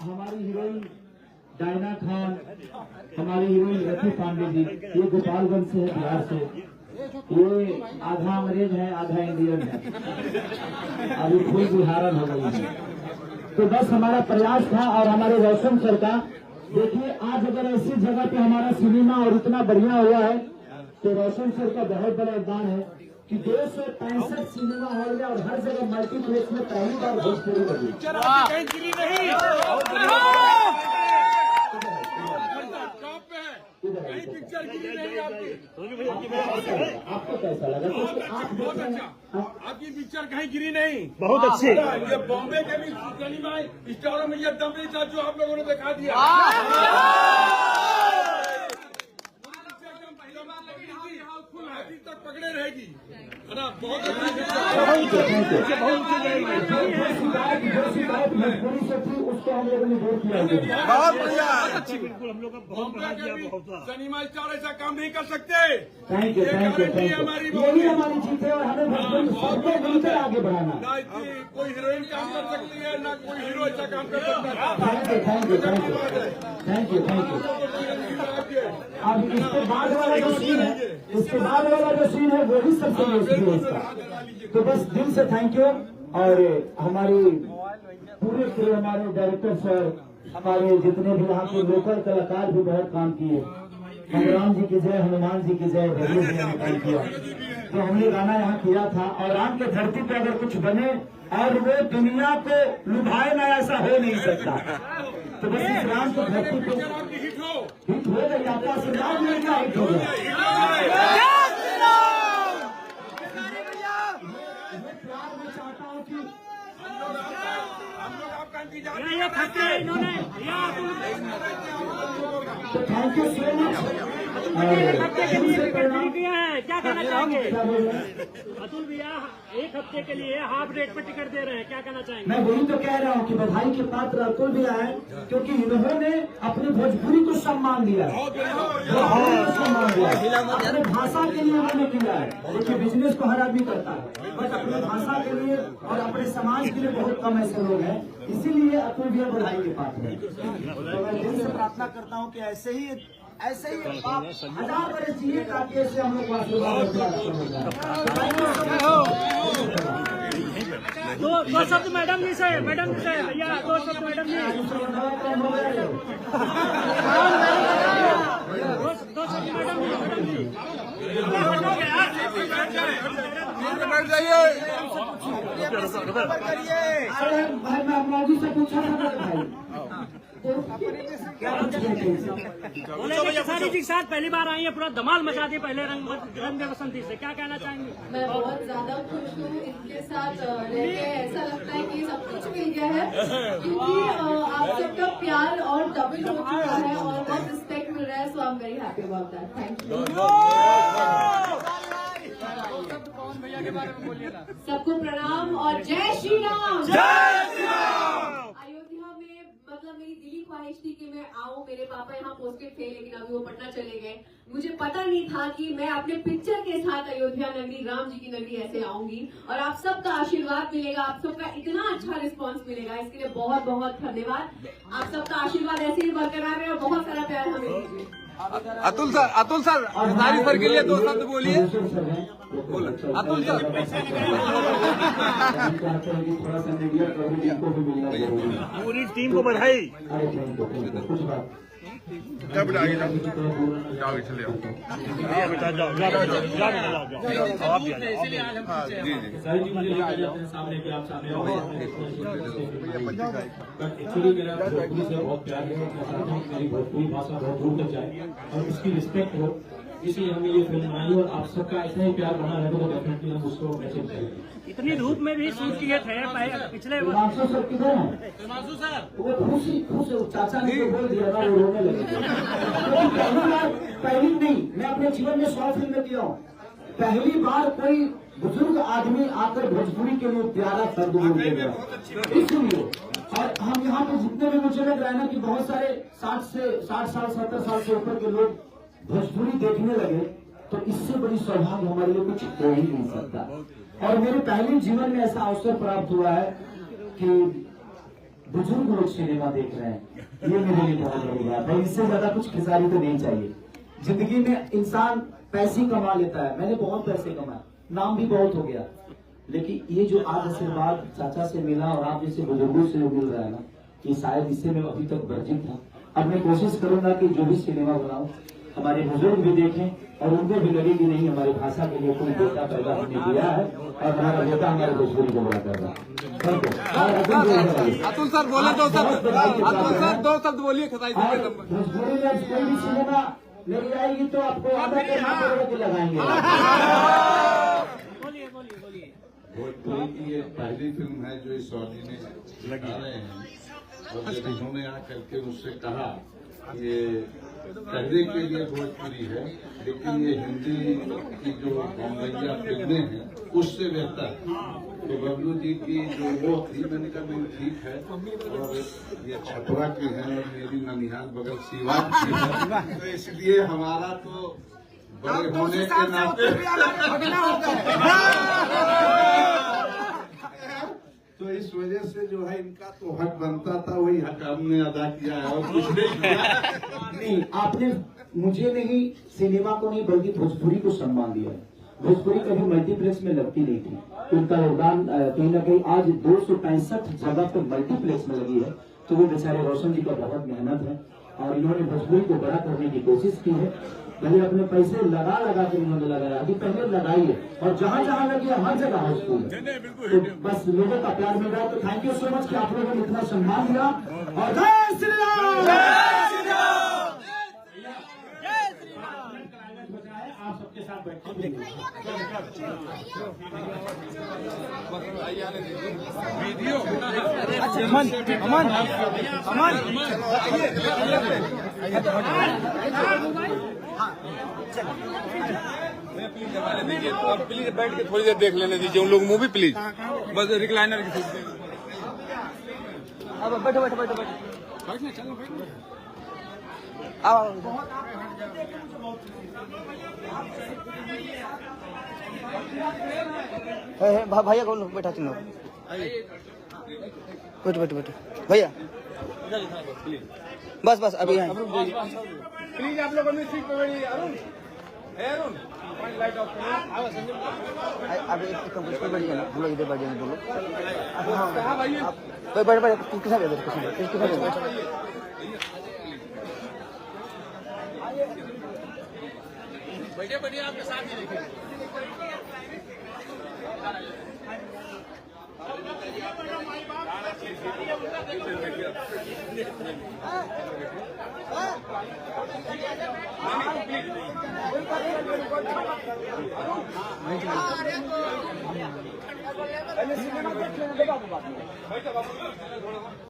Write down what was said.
हमारी heroine Diana Khan, हमारी heroine Rafi Pandey ji, ये गोपालगंज से है, बिहार से। ये आधा अंग्रेज है आधा इंडियन है, अभी फुल बिहारन हो गई है। तो बस हमारा प्रयास था और हमारे रोशन सर का, देखिए आज अगर ऐसी जगह पे हमारा सिनेमा और इतना बढ़िया हुआ है तो रोशन सर का बहुत बड़ा योगदान है कि 265 सिनेमा हॉल में और हर जगह मल्टीप्लेक्स में पहली बार भोजपुरी लगी। पिक्चर गिरी नहीं आपको कैसा लगा? बहुत अच्छा, आपकी पिक्चर कहीं गिरी नहीं, बहुत अच्छी। ये बॉम्बे के भी सिनेमा स्टारों में ये दम नहीं था जो आप लोगों ने दिखा दिया। अभी तक पकड़े रहेगी, है ना? बहुत उसको हम लोगों ने दूर किया। बहुत बढ़िया, अच्छी, बिल्कुल हम लोग का बहुत बढ़ा दिया, बहुत सिनेमा स्टार ऐसा काम नहीं कर सकते। Thank you, thank you, thank you. यही हमारी जीत है और हमें सबको मिलकर आगे बढ़ाना। ना कोई हीरोइन काम कर सकती है, ना कोई हीरो ऐसा काम कर सकता है। Thank you, thank you, thank you, thank you, thank you. अब इसके बाद वाला जो सीन है, इसके बाद वाला जो सीन है वो ही सबसे बेस्ट है इसका। तो बस दिल से थैंक यू। और हमारी पूरे क्रू, हमारे डायरेक्टर सर, हमारे जितने भी यहाँ के लोकल कलाकार भी बहुत काम किए। हनुमान जी की जय, हनुमान जी की जय, भैया जी ने काम किया। तो हमने गाना यहाँ किया था और राम के धरती पे अगर कुछ बने और वो दुनिया को लुभाए ना, ऐसा हो नहीं सकता। तो बस इस राम की धरती पे हिट हो गई, आपका आशीर्वाद मिलेगा, हिट हो गया। तो थैंक यू सो मच। एक हफ्ते के लिए टिकट किया है, क्या कहना चाहेंगे? अतुल भैया एक हफ्ते के लिए हाफ रेट पर टिकट दे रहे हैं, क्या कहना चाहेंगे? मैं वही तो कह रहा हूँ कि बधाई के पात्र अतुल भैया है, क्योंकि इन्होंने अपनी भोजपुरी को सम्मान दिया, सम्मान दिया, अपने भाषा के लिए उन्होंने किया है। देखिए बिजनेस को हर आदमी करता है, बस अपने भाषा के लिए और अपने समाज के लिए बहुत कम ऐसे लोग हैं, इसीलिए अतुल भैया बधाई के पात्र है। तो मैं दिल से प्रार्थना करता हूँ कि ऐसे ही आप 1000 बरस जिए ताकि ऐसे हम लोग को आशीर्वाद दो शब्द मैडम जी से भैया, दो शब्द मैडम जी, दो शब्द मैडम जी। बैठ जाइए। भाई मैं अपना से पूछा था भाई खेसारी जी के साथ पहली बार आई है, पूरा धमाल मचा दिया पहले रंग बसंती से, क्या कहना चाहेंगे? मैं बहुत ज्यादा खुश हूँ इनके साथ रहकर, ऐसा लगता है कि सब कुछ मिल गया है, क्योंकि आप सबका प्यार और डबल हो चुका है और बहुत रिस्पेक्ट मिल रहा है। So I am very happy about that. Thank you. सबको प्रणाम और जय श्री राम। अयोध्या में मतलब मेरी दिली ख्वाहिश थी कि मैं आऊं। मेरे पापा यहाँ पोस्टेड थे लेकिन अभी वो पटना चले गए। मुझे पता नहीं था कि मैं अपने पिक्चर के साथ अयोध्या नगरी, राम जी की नगरी ऐसे आऊंगी और आप सबका आशीर्वाद मिलेगा, आप सबका इतना अच्छा रिस्पांस मिलेगा, इसके लिए बहुत बहुत धन्यवाद। आप सबका आशीर्वाद ऐसे ही बरकरार रहे और बहुत सारा प्यार हमें दीजिए। अतुल सर खेसारी सर के लिए दो शब्द बोलिए। अतुल सर पूरी टीम को बधाई। क्या बिठाइए ना, जाओ चले आओ। बेटा जाओ आप भी जी जी सामने भी आप सामने एक्चुअली मेरा भोजपुरी से बहुत प्यार है। मैं चाहता हूँ मेरी भोजपुरी भाषा बहुत दूर तक जाए और इसकी रिस्पेक्ट हो, इसलिए हमने ये फिल्म बनाई और आप सबका ऐसा ही प्यार बना रहे तो डेफिनेटली हम उसको मैसेज करेंगे। इतनी धूप में भी शूट किए थे पिछले हिमांशु सर किधर है? हिमांशु सर वो खुश चाचा ने तो बोल दिया था, वो रोने लगे। पहली नहीं, मैं अपने जीवन में 100 फिल्में किया हूँ, पहली बार कोई बुजुर्ग आदमी आकर भोजपुरी के लिए प्यारा शब्द बोल देगा। इसलिए और हम यहाँ पे जितने भी मुझे लग रहा है ना कि बहुत सारे 60 साल 70 साल से ऊपर के लोग भोजपुरी देखने लगे, तो इससे बड़ी सौभाग्य हमारे लिए कुछ हो ही नहीं सकता। और मेरे पहले जीवन में ऐसा अवसर प्राप्त हुआ है कि बुजुर्ग लोग सिनेमा देख रहे हैं, ये मेरे लिए बहुत बड़ी बात है। इससे ज्यादा कुछ खिसारी तो नहीं चाहिए। जिंदगी में इंसान पैसे कमा लेता है, मैंने बहुत पैसे कमाए, नाम भी बहुत हो गया, लेकिन ये जो आज आशीर्वाद चाचा से मिला और आप जैसे बुजुर्गों से मिल रहा है ना, कि शायद इससे मैं अभी तक वर्जित था। अब मैं कोशिश करूंगा कि जो भी सिनेमा बनाऊं हमारे बुजुर्ग भी देखें और उनको भी लगे कि नहीं, हमारी भाषा के लिए कोई बेटा पैदा हमने दिया है और हमारा बेटा हमारे भोजपुरी को बड़ा कर रहा है। अतुल सर बोले दो शब्द, अतुल सर 2 शब्द बोलिए। भोजपुरी में कोई भी सिनेमा लेके आएगी तो आपको आधा करना के लगाएंगे। भोजपुरी की ये पहली फिल्म है जो इस ऑर्डिनेंस लगा रहे हैं, और जब इन्होंने आकर के उससे कहा ये कहने के लिए भोजपुरी है, लेकिन ये हिंदी की जो बम्बैया फिल्में हैं उससे बेहतर। तो बबलू जी की जो वो थी, मैंने कहा नहीं ठीक है, और ये छपरा की है और मेरी ननिहाल बगल सीवान की है, तो इसलिए हमारा तो बड़े होने के नाते तो इस वजह से जो है इनका तो हक बनता था, वही हक हमने अदा किया है और कुछ नहीं किया। नहीं, आपने मुझे नहीं, सिनेमा को नहीं, बल्कि भोजपुरी को सम्मान दिया है। भोजपुरी कभी मल्टीप्लेक्स में लगती नहीं थी, उनका योगदान कहीं ना कहीं आज 265 जगह पर मल्टीप्लेक्स में लगी है, तो वो बेचारे रोशन जी का बहुत मेहनत है और इन्होंने भोजपुरी को बड़ा करने की कोशिश की है। भले अपने पैसे लगा कर इन्होंने लगाया, अभी पहले लगाइए और जहाँ जहाँ लगी हर जगह हाउसफुल है। तो बस लोगों का प्यार मिल रहा है, तो थैंक यू सो मच कि आप लोगों ने इतना सम्मान दिया। और जय श्री राम, आप सबके साथ बैठे वीडियो प्लीज बैठ के थोड़ी देर देख लेने दीजिए उन लोग मूवी, प्लीज बस रिक्लाइनर की सीट। अब बैठो बैठो बैठो बैठो, बैठने चलो बैठने। भैया को बैठा तीनों, बैठो बैठो बैठो भैया, बस बस अभी यहाँ प्लीज आप लोग अपनी सीट पे बैठिए। अरुण, अरुण लाइट ऑफ अभी बैठ गया ना, हम लोग इधर बैठ जाएंगे दो लोग। कहा भाई बैठ बैठ बैठ, किसके साथ बैठे बैठे आपके साथ ही देखिए।